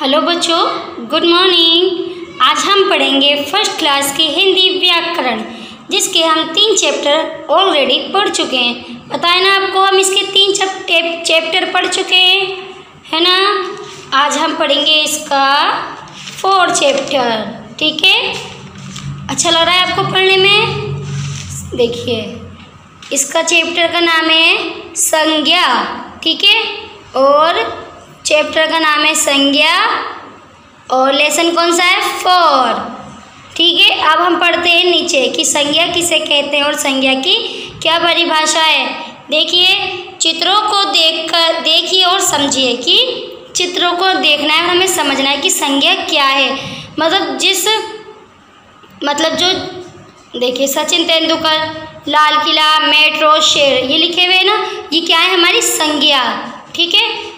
Hello बच्चों, good morning. आज हम पढ़ेंगे फर्स्ट क्लास की हिंदी व्याकरण, जिसके हम 3 चैप्टर ऑलरेडी पढ़ चुके हैं। पता है ना आपको, हम इसके 3 चैप्टर पढ़ चुके हैं, है ना। आज हम पढ़ेंगे इसका 4 चैप्टर, ठीक है। अच्छा लग रहा है आपको पढ़ने में? देखिए, इसका चैप्टर का नाम है संज्ञा, ठीक है। और चैप्टर का नाम है संज्ञा और लेसन कौन सा है? 4, ठीक है। अब हम पढ़ते हैं नीचे कि संज्ञा किसे कहते हैं और संज्ञा की क्या परिभाषा है। देखिए, चित्रों को देखिए और समझिए कि चित्रों को देखना है और हमें समझना है कि संज्ञा क्या है। मतलब जो देखिए, सचिन तेंदुलकर, लाल किला, मेट्रो, शेर, ये लिखे हुए हैं ना, ये क्या है? हमारी संज्ञा, ठीक है।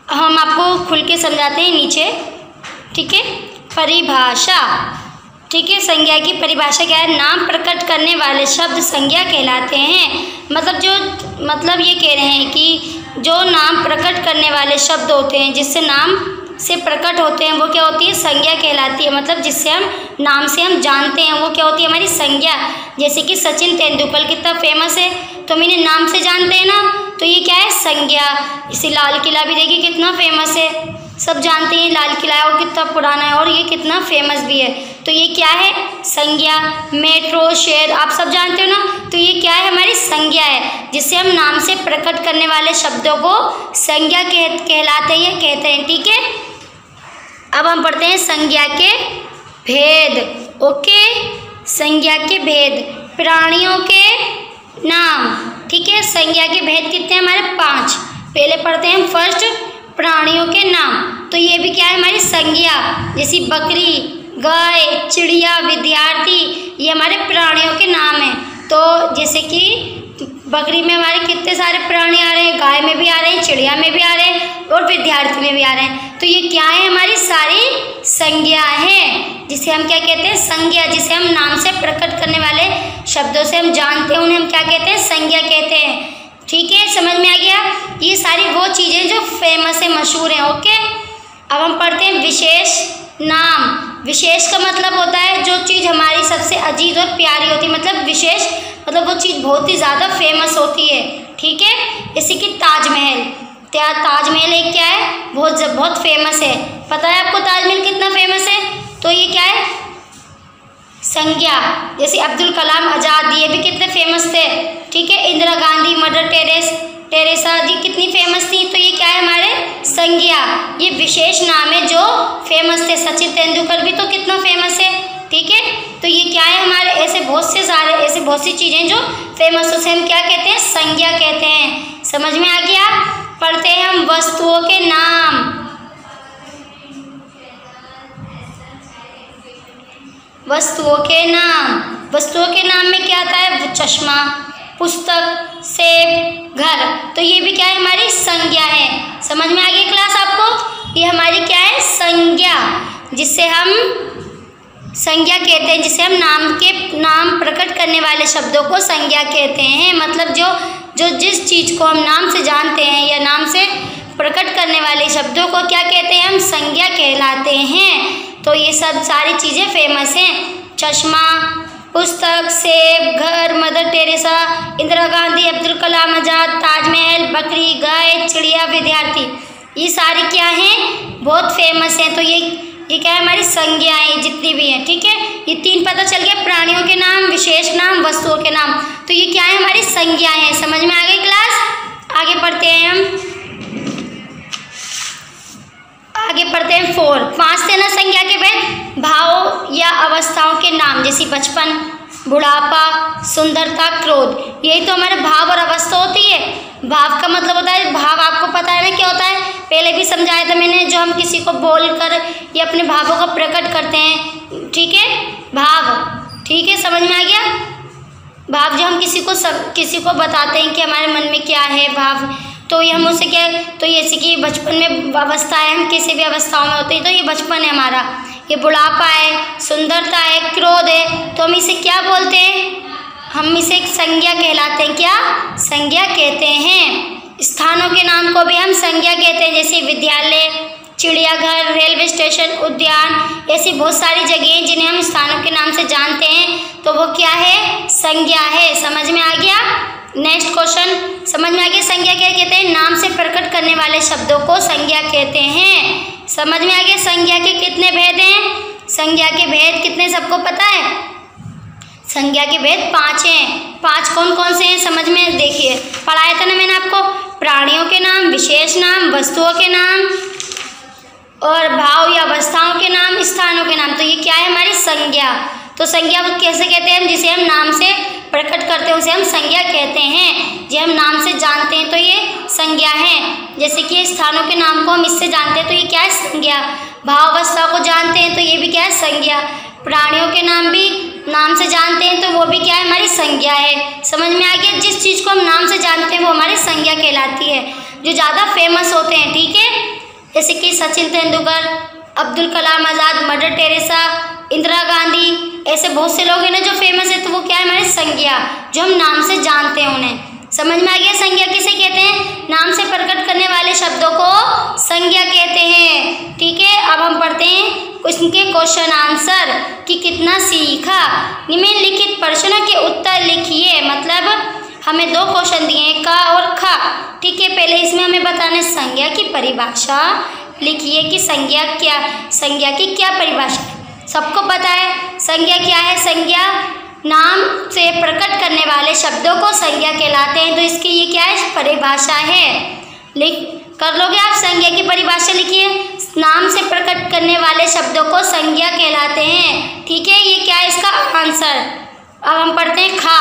हम आपको खुल के समझाते हैं नीचे, ठीक है। परिभाषा, ठीक है। संज्ञा की परिभाषा क्या है? नाम प्रकट करने वाले शब्द संज्ञा कहलाते हैं। मतलब ये कह रहे हैं कि जो नाम प्रकट करने वाले शब्द होते हैं, जिससे नाम से प्रकट होते हैं, वो क्या होती है? संज्ञा कहलाती है। मतलब जिससे हम नाम से हम जानते हैं, वो क्या होती है? हमारी संज्ञा। जैसे कि सचिन तेंदुलकर कितना फेमस है, तो मैंने नाम से जानते हैं ना, तो ये क्या है? संज्ञा। इसे लाल किला भी देखिए कितना फेमस है, सब जानते हैं लाल किला है और कितना पुराना है और ये कितना फेमस भी है, तो ये क्या है? संज्ञा। मेट्रो, शेर, आप सब जानते हो ना, तो ये क्या है? हमारी संज्ञा है, जिससे हम नाम से प्रकट करने वाले शब्दों को संज्ञा कहलाते हैं, कहते हैं, ठीक है। अब हम पढ़ते हैं संज्ञा के भेद, ओके। संज्ञा के भेद, प्राणियों के नाम, ठीक है। संज्ञा के भेद कितने? हमारे 5। पहले पढ़ते हैं फर्स्ट, प्राणियों के नाम। तो ये भी क्या है? हमारी संज्ञा। जैसे बकरी, गाय, चिड़िया, विद्यार्थी, ये हमारे प्राणियों के नाम हैं। तो जैसे कि बकरी में हमारे कितने सारे प्राणी आ रहे हैं, गाय में भी आ रहे हैं, चिड़िया में भी आ रहे हैं और विद्यार्थी में भी आ रहे हैं। तो ये क्या है? हमारी सारी संज्ञा है, जिसे हम क्या कहते हैं? संज्ञा। जिसे हम नाम से प्रकट करने वाले शब्दों से हम जानते हैं, उन्हें हम क्या कहते हैं? संज्ञा कहते हैं, ठीक है। समझ में आ गया? ये सारी वो चीज़ें जो फेमस है, मशहूर हैं, ओके। अब हम पढ़ते हैं विशेष नाम। विशेष का मतलब होता है जो चीज़ हमारी सबसे अजीज और प्यारी होती है। मतलब विशेष मतलब वो चीज़ बहुत ही ज़्यादा फेमस होती है, ठीक है। जैसे कि ताजमहल। ताजमहल एक क्या है? बहुत फेमस है। पता है आपको ताजमहल कितना फेमस है? तो ये क्या है? संज्ञा। जैसे अब्दुल कलाम आज़ाद, ये भी कितने फेमस थे, ठीक है। इंदिरा गांधी, मदर टेरेसा जी कितनी फेमस थी, तो ये क्या है? हमारे संज्ञा। ये विशेष नाम है जो फेमस थे। सचिन तेंदुलकर भी तो कितना फेमस है, ठीक है। तो ये क्या है? हमारे ऐसे बहुत सी चीज़ें जो फेमस, उसे हम क्या कहते हैं? संज्ञा कहते हैं। समझ में आ गया? पढ़ते हैं हम वस्तुओं के नाम। वस्तुओं के नाम में क्या आता है? चश्मा, पुस्तक, सेब, घर। तो ये भी क्या है? हमारी संज्ञा है। समझ में आ गई क्लास आपको? ये हमारी क्या है? संज्ञा, जिससे हम संज्ञा कहते हैं, जिसे हम नाम प्रकट करने वाले शब्दों को संज्ञा कहते हैं। मतलब जो जिस चीज़ को हम नाम से जानते हैं या नाम से प्रकट करने वाले शब्दों को क्या कहते हैं? हम संज्ञा कहलाते हैं। तो ये सब सारी चीज़ें फेमस हैं। चश्मा, पुस्तक, सेब, घर, मदर टेरेसा, इंदिरा गांधी, अब्दुल कलाम आज़ाद, ताजमहल, बकरी, गाय, चिड़िया, विद्यार्थी, ये सारी क्या हैं? बहुत फेमस हैं। तो ये क्या है? हमारी संज्ञाएं जितनी भी हैं, ठीक है। ये 3 पता चल गया, प्राणियों के नाम, विशेष नाम, वस्तुओं के नाम। तो ये क्या है? हमारी संज्ञाएं हैं। समझ में आ गई क्लास? आगे पढ़ते हैं हम। आगे पढ़ते हैं 4। 5 थे ना संज्ञा के भेद? भाव या अवस्थाओं के नाम, जैसे बचपन, बुढ़ापा, सुंदरता, क्रोध। यही तो हमारे भाव और अवस्था होती है। भाव का मतलब होता है, भाव आपको पता है ना क्या होता है? पहले भी समझाया था मैंने, जो हम किसी को बोलकर या अपने भावों को प्रकट करते हैं, ठीक है। भाव, ठीक है, समझ में आ गया? भाव जो हम किसी को बताते हैं कि हमारे मन में क्या है भाव, तो ये हम उससे क्या, तो जैसे कि बचपन में अवस्था है, हम किसी भी अवस्थाओं में होते हैं, तो ये बचपन है हमारा। ये बुढ़ापा है, सुंदरता है, क्रोध है, तो हम इसे क्या बोलते हैं? हम इसे एक संज्ञा कहलाते हैं। क्या? संज्ञा कहते हैं। स्थानों के नाम को भी हम संज्ञा कहते हैं, जैसे विद्यालय, चिड़ियाघर, रेलवे स्टेशन, उद्यान, ऐसी बहुत सारी जगह हैं जिन्हें हम स्थानों के नाम से जानते हैं, तो वो क्या है? संज्ञा है। समझ में आ गया? नेक्स्ट क्वेश्चन समझ में आ गया? संज्ञा क्या कहते हैं? नाम से प्रकट करने वाले शब्दों को संज्ञा कहते हैं। समझ में आ गया? संज्ञा के कितने भेद हैं? संज्ञा के भेद कितने सबको पता है? संज्ञा के भेद 5 हैं। 5 कौन कौन से हैं? समझ में देखिए, पढ़ाया था ना मैंने आपको। प्राणियों के नाम, विशेष नाम, वस्तुओं के नाम और भाव या अवस्थाओं के नाम, स्थानों के नाम। तो ये क्या है? हमारी संज्ञा। तो संज्ञा कैसे कहते हैं? हम जिसे हम नाम से प्रकट करते हैं उसे हम संज्ञा कहते हैं। जो हम नाम से जानते हैं तो ये संज्ञा है। जैसे कि स्थानों के नाम को हम इससे जानते हैं तो ये क्या है? संज्ञा। भाव अवस्था को जानते हैं तो ये भी क्या है? संज्ञा। प्राणियों के नाम भी नाम से जानते हैं तो वो भी क्या है? हमारी संज्ञा है। समझ में आ गया? जिस चीज़ को हम नाम से जानते हैं वो हमारी संज्ञा कहलाती है, जो ज़्यादा फेमस होते हैं। ठीक है, जैसे कि सचिन तेंदुलकर, अब्दुल कलाम आज़ाद, मदर टेरेसा, इंदिरा गांधी, ऐसे बहुत से लोग हैं ना जो फेमस है, तो वो क्या है? हमारी संज्ञा, जो हम नाम से जानते हैं उन्हें। समझ में आ गया? संज्ञा किसे कहते हैं? नाम से प्रकट करने वाले शब्दों को संज्ञा कहते हैं। ठीक है, अब हम पढ़ते हैं इनके क्वेश्चन आंसर कि कितना सीखा। निम्नलिखित प्रश्नों के उत्तर लिखिए। मतलब हमें 2 क्वेश्चन दिए हैं, का और खा। ठीक है, पहले इसमें हमें बताना है संज्ञा की परिभाषा। लिखिए कि संज्ञा की क्या परिभाषा है। सबको पता है संज्ञा क्या है? संज्ञा नाम से प्रकट करने वाले शब्दों को संज्ञा कहलाते हैं। तो इसकी ये क्या है? परिभाषा है। कर लोगे आप? संज्ञा की परिभाषा लिखिए। नाम से प्रकट करने वाले शब्दों को संज्ञा कहलाते हैं। ठीक है, ये क्या है इसका आंसर? अब हम पढ़ते हैं खा।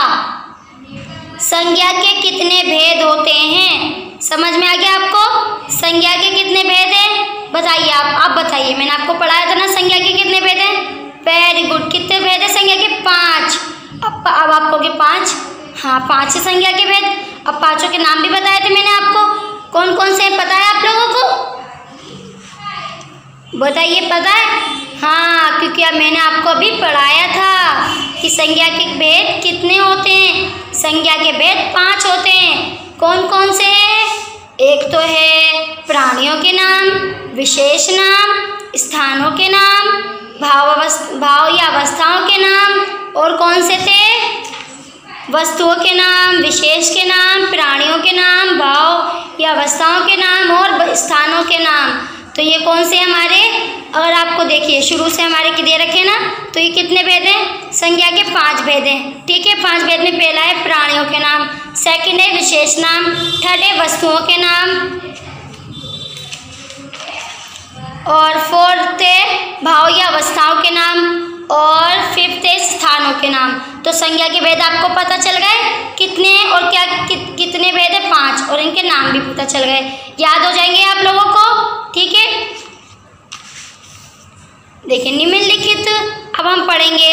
संज्ञा के कितने भेद होते हैं? समझ में आ गया आपको? संज्ञा के कितने भेद हैं? बताइए आप बताइए। मैंने आपको पढ़ाया था ना संज्ञा के कितने भेद हैं? Very good. कितने भेद है संज्ञा के? 5। अब आप कहोगे 5? हाँ, 5 है संज्ञा के भेद। अब 5 के नाम भी बताए थे मैंने आपको। कौन कौन से पता है आप लोगों को? बताइए, पता है? हाँ, क्योंकि अब मैंने आपको अभी पढ़ाया था कि संज्ञा के भेद कितने होते हैं। संज्ञा के भेद 5 होते हैं। कौन कौन से हैं? एक तो है प्राणियों के नाम, विशेष नाम, स्थानों के नाम, भाव या अवस्थाओं के नाम, और कौन से थे? वस्तुओं के नाम, विशेष के नाम, प्राणियों के नाम, भाव या अवस्थाओं के नाम और स्थानों के नाम। तो ये कौन से हमारे? अगर आपको देखिए शुरू से हमारे दे रखे ना, तो ये कितने भेद हैं? संज्ञा के 5 भेद हैं। ठीक है, 5 भेद में पहला है प्राणियों के नाम, सेकंड है विशेष नाम, थर्ड है वस्तुओं के नाम, और फोर्थ है भाव या अवस्थाओं के नाम, और फिफ्थ है स्थानों के नाम। तो संज्ञा के भेद आपको पता चल गए कितने और क्या कितने भेद है? 5, और इनके नाम भी पता चल गए। याद हो जाएंगे आप लोगों को। ठीक है, देखिए निम्नलिखित अब हम पढ़ेंगे।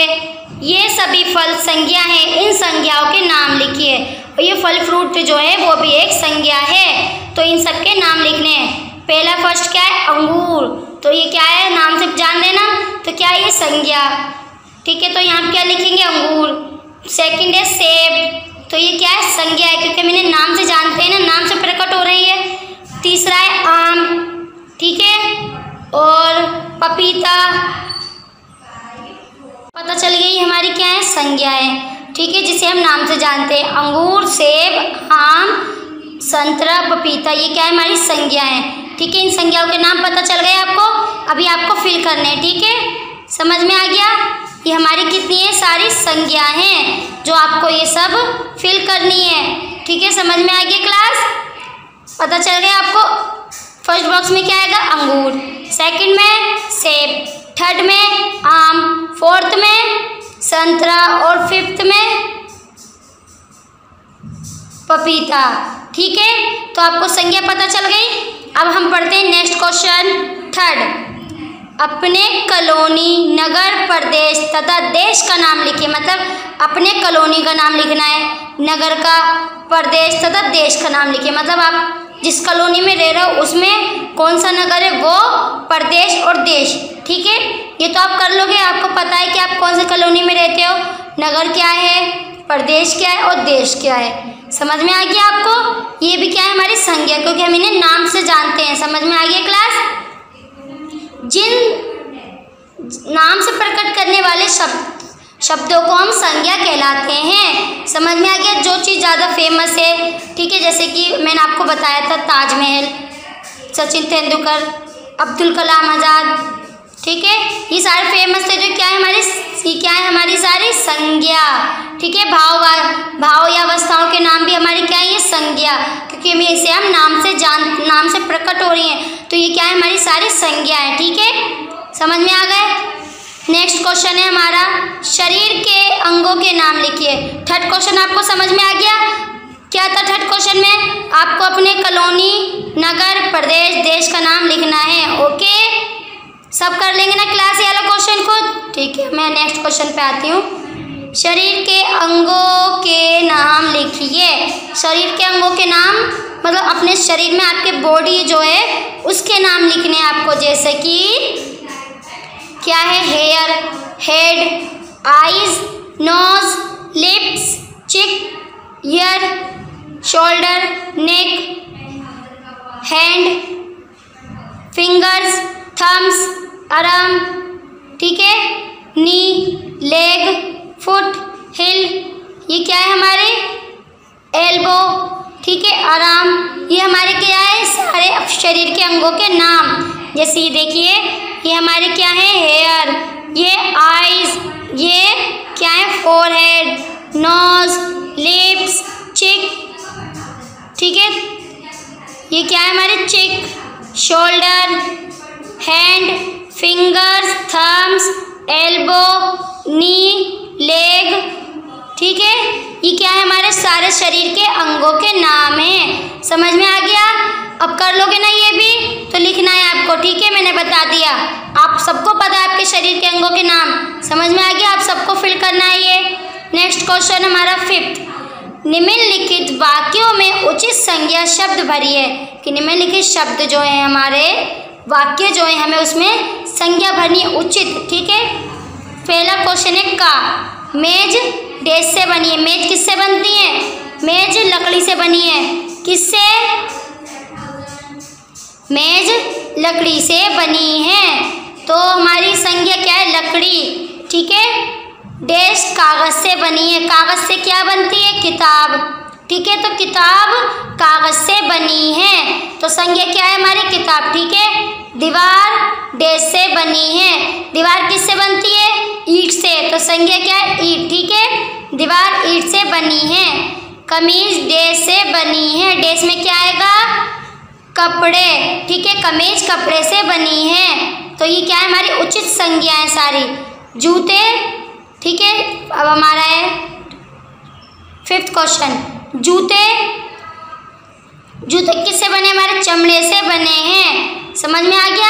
ये सभी फल संज्ञा हैं, इन संज्ञाओं के नाम लिखिए। और ये फल फ्रूट जो है वो भी एक संज्ञा है, तो इन सब के नाम लिखने हैं। पहला फर्स्ट क्या है? अंगूर। तो ये क्या है? नाम से जान लेना। तो क्या है? ये संज्ञा। ठीक है, तो यहाँ क्या लिखेंगे? अंगूर। सेकंड है सेब। तो ये क्या है? संज्ञा है, क्योंकि मैंने नाम से जानते हैं ना, नाम से प्रकट हो रही है। तीसरा है आम। ठीक है, और पपीता। पता चल गई हमारी क्या है? संज्ञा है। ठीक है, जिसे हम नाम से जानते हैं। अंगूर, सेब, आम, संतरा, पपीता, ये क्या है? हमारी संज्ञा है। ठीक है, इन संज्ञाओं के नाम पता चल गए आपको। अभी आपको फिल करने हैं। ठीक है, समझ में आ गया? ये हमारी कितनी है? सारी संज्ञा हैं, जो आपको ये सब फिल करनी है। ठीक है, समझ में आ गया क्लास? पता चल गया आपको? फर्स्ट बॉक्स में क्या आएगा? अंगूर, सेकंड में सेब, थर्ड में आम, फोर्थ में संतरा, और फिफ्थ में पपीता। ठीक है, तो आपको संज्ञा पता चल गई। अब हम पढ़ते हैं नेक्स्ट क्वेश्चन थर्ड। अपने कॉलोनी, नगर, प्रदेश तथा देश का नाम लिखिए। मतलब अपने कॉलोनी का नाम लिखना है, नगर का, प्रदेश तथा देश का नाम लिखिए। मतलब आप जिस कॉलोनी में रह रहे हो उसमें कौन सा नगर है, वो, प्रदेश और देश। ठीक है, ये तो आप कर लोगे। आपको पता है कि आप कौन सी कॉलोनी में रहते हो, नगर क्या है, प्रदेश क्या है और देश क्या है। समझ में आ गया आपको? ये भी क्या है? हमारी संज्ञा, क्योंकि हम इन्हें नाम से जानते हैं। समझ में आ गया क्लास? जिन नाम से प्रकट करने वाले शब्दों को हम संज्ञा कहलाते हैं। समझ में आ गया? जो चीज़ ज़्यादा फेमस है, ठीक है, जैसे कि मैंने आपको बताया था ताजमहल, सचिन तेंदुलकर, अब्दुल कलाम आज़ाद, ठीक है, ये सारे फेमस थे जो क्या है हमारी सारी संज्ञा, ठीक है। भाव या अवस्थाओं के नाम भी हमारी क्या है, ये संज्ञा, क्योंकि हमें इसे हम नाम से प्रकट हो रही हैं, तो ये क्या है, हमारी सारी संज्ञा है, ठीक है। समझ में आ गए? नेक्स्ट क्वेश्चन है हमारा, शरीर के अंगों के नाम लिखिए। थर्ड क्वेश्चन आपको समझ में आ गया? क्या था थर्ड क्वेश्चन में? आपको अपने कॉलोनी, नगर, प्रदेश, देश का नाम लिखना है। ओके, सब कर लेंगे ना क्लास ये वाला क्वेश्चन को? ठीक है, मैं नेक्स्ट क्वेश्चन पे आती हूँ। शरीर के अंगों के नाम लिखिए। शरीर के अंगों के नाम मतलब अपने शरीर में आपके बॉडी जो है उसके नाम लिखने हैं आपको, जैसे कि क्या है, hair, head, eyes, nose, lips, cheek, ear, shoulder, neck, hand, fingers, thumbs, arm, ठीक है, नी, लेग, फुट, हिल, ये क्या है हमारे एल्बो, ठीक है, आर्म, ये हमारे क्या है सारे शरीर के अंगों के नाम। जैसे ये देखिए, ये हमारे क्या है, हेयर, ये आईज, ये क्या है, फोरहेड, नोज, लिप्स, चिक, ठीक है, ये क्या है हमारे cheek, shoulder, hand, fingers, thumbs, elbow, knee, leg, ठीक है, ये क्या है हमारे सारे शरीर के अंगों के नाम हैं। समझ में आ गया? अब कर लोगे ना ये भी, तो लिखना है आपको, ठीक है, मैंने बता दिया, आप सबको पता है आपके शरीर के अंगों के नाम। समझ में आ गया? आप सबको फिल करना है ये। नेक्स्ट क्वेश्चन हमारा फिफ्थ, निम्नलिखित वाक्यों में उचित संज्ञा शब्द भरिए। कि निम्नलिखित शब्द जो है हमारे वाक्य जो है हमें उसमें संज्ञा भरनी उचित, ठीक है। पहला क्वेश्चन है का, मेज डैश से बनी है। मेज किससे बनती है? मेज लकड़ी से बनी है। किससे? मेज लकड़ी से बनी है, तो हमारी संज्ञा क्या है, लकड़ी, ठीक है। डैश कागज से बनी है। कागज से क्या बनती है? किताब, ठीक है, तो किताब कागज से बनी है, तो संज्ञा क्या है हमारी, किताब, ठीक है। दीवार डैश से बनी है। दीवार किससे बनती है? ईंट से, तो संज्ञा क्या है, ईंट, ठीक है, दीवार ईंट से बनी है। कमीज डैश से बनी है। डैश में क्या आएगा, कपड़े, ठीक है, कमीज कपड़े से बनी है, तो ये क्या है हमारी उचित संज्ञाएं सारी। जूते, ठीक है, अब हमारा है फिफ्थ क्वेश्चन, जूते किससे बने? हमारे चमड़े से बने हैं। समझ में आ गया?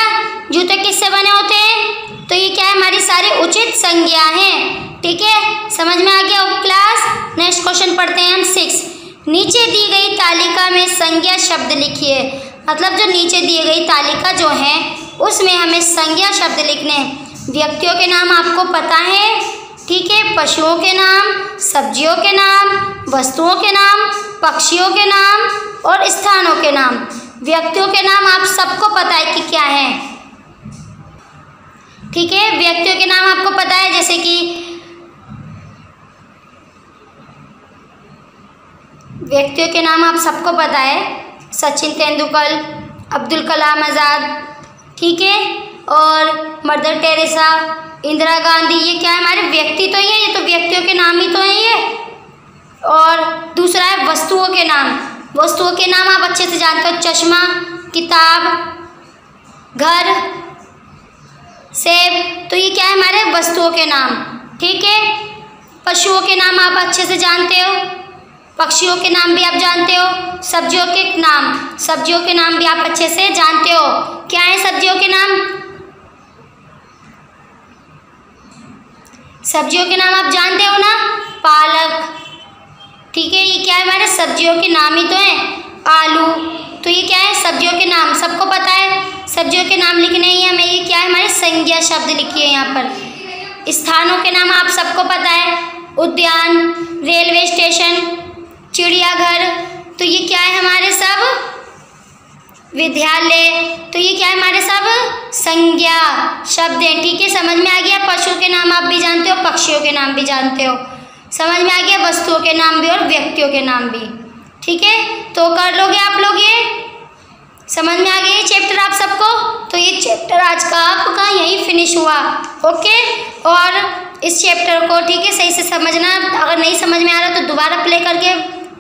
जूते किससे बने होते हैं? तो ये क्या है हमारी सारी उचित संज्ञा हैं, ठीक है। समझ में आ गया क्लास? नेक्स्ट क्वेश्चन पढ़ते हैं हम 6। नीचे दी गई तालिका में संज्ञा शब्द लिखिए। मतलब जो नीचे दी गई तालिका जो है उसमें हमें संज्ञा शब्द लिखने हैं। व्यक्तियों के नाम आपको पता है, ठीक है, पशुओं के नाम, सब्जियों के नाम, वस्तुओं के नाम, पक्षियों के नाम और स्थानों के नाम। व्यक्तियों के नाम आप सबको पता है कि क्या है, ठीक है, व्यक्तियों के नाम आपको पता है, जैसे कि व्यक्तियों के नाम आप सबको पता है, सचिन तेंदुलकर, अब्दुल कलाम आज़ाद, ठीक है, और मदर टेरेसा, इंदिरा गांधी, ये क्या है हमारे व्यक्ति तो ये तो व्यक्तियों के नाम ही तो हैं ये। और दूसरा है वस्तुओं के नाम। वस्तुओं के नाम आप अच्छे से जानते हो, चश्मा, किताब, घर, सेब, तो ये क्या है हमारे वस्तुओं के नाम, ठीक है। पशुओं के नाम आप अच्छे से जानते हो, पक्षियों के नाम भी आप जानते हो, सब्जियों के नाम भी आप अच्छे से जानते हो। क्या है सब्जियों के नाम? सब्जियों के नाम आप जानते हो ना, पालक, ठीक है, ये क्या है हमारे सब्जियों के नाम ही तो हैं। आलू, तो ये क्या है सब्जियों के नाम, सबको पता है। सब्जियों के नाम लिखने ही हमें, ये क्या है हमारे संज्ञा शब्द लिखिए यहाँ पर। स्थानों के नाम आप सबको पता है, उद्यान, रेलवे स्टेशन, चिड़ियाघर, तो ये क्या है हमारे सब विद्यालय। तो ये क्या है हमारे सब संज्ञा शब्द हैं। ठीक है, समझ में आ गया। पशुओं के नाम आप भी जानते हो, पक्षियों के नाम भी जानते हो, समझ में आ गया। वस्तुओं के नाम भी और व्यक्तियों के नाम भी। ठीक है, तो कर लोगे आप लोग, ये समझ में आ गया ये चैप्टर आप सबको। तो ये चैप्टर आज का आपका यहीं फिनिश हुआ। ओके, और इस चैप्टर को ठीक है सही से समझना। अगर नहीं समझ में आ रहा तो दोबारा प्ले करके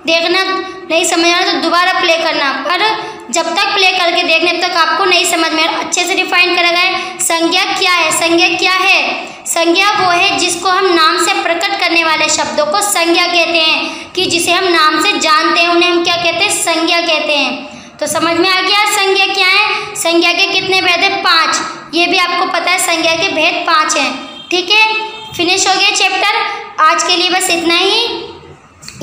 देखना, नहीं समझ आ रहा तो दोबारा प्ले करना। पर जब तक प्ले करके देखने तक आपको नहीं समझ में अच्छे से डिफाइन करा गया। संज्ञा क्या है? संज्ञा क्या है? संज्ञा वो है जिसको हम नाम से प्रकट करने वाले शब्दों को संज्ञा कहते हैं, कि जिसे हम नाम से जानते हैं उन्हें हम क्या कहते हैं? संज्ञा कहते हैं। तो समझ में आ गया संज्ञा क्या है? संज्ञा के कितने भेद है? 5। ये भी आपको पता है संज्ञा के भेद 5 हैं। ठीक है, फिनिश हो गया चैप्टर। आज के लिए बस इतना ही।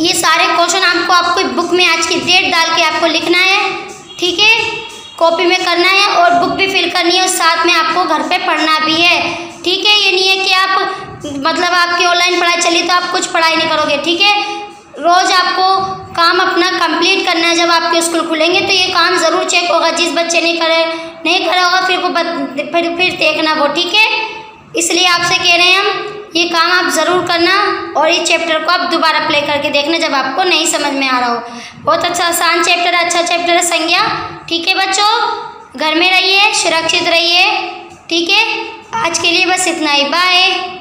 ये सारे क्वेश्चन आपको बुक में आज की डेट डाल के आपको लिखना है। ठीक है, कॉपी में करना है और बुक भी फिल करनी है और साथ में आपको घर पे पढ़ना भी है। ठीक है, ये नहीं है कि आप मतलब आपकी ऑनलाइन पढ़ाई चली तो आप कुछ पढ़ाई नहीं करोगे। ठीक है, रोज़ आपको काम अपना कंप्लीट करना है। जब आपके स्कूल खुलेंगे तो ये काम ज़रूर चेक होगा। जिस बच्चे नहीं करा होगा फिर देखना वो। ठीक है, इसलिए आपसे कह रहे हैं हम ये काम आप ज़रूर करना और ये चैप्टर को आप दोबारा प्ले करके देखना जब आपको नहीं समझ में आ रहा हो। बहुत अच्छा आसान चैप्टर है, अच्छा चैप्टर है संज्ञा। ठीक है बच्चों, घर में रहिए, सुरक्षित रहिए। ठीक है, आज के लिए बस इतना ही। बाय।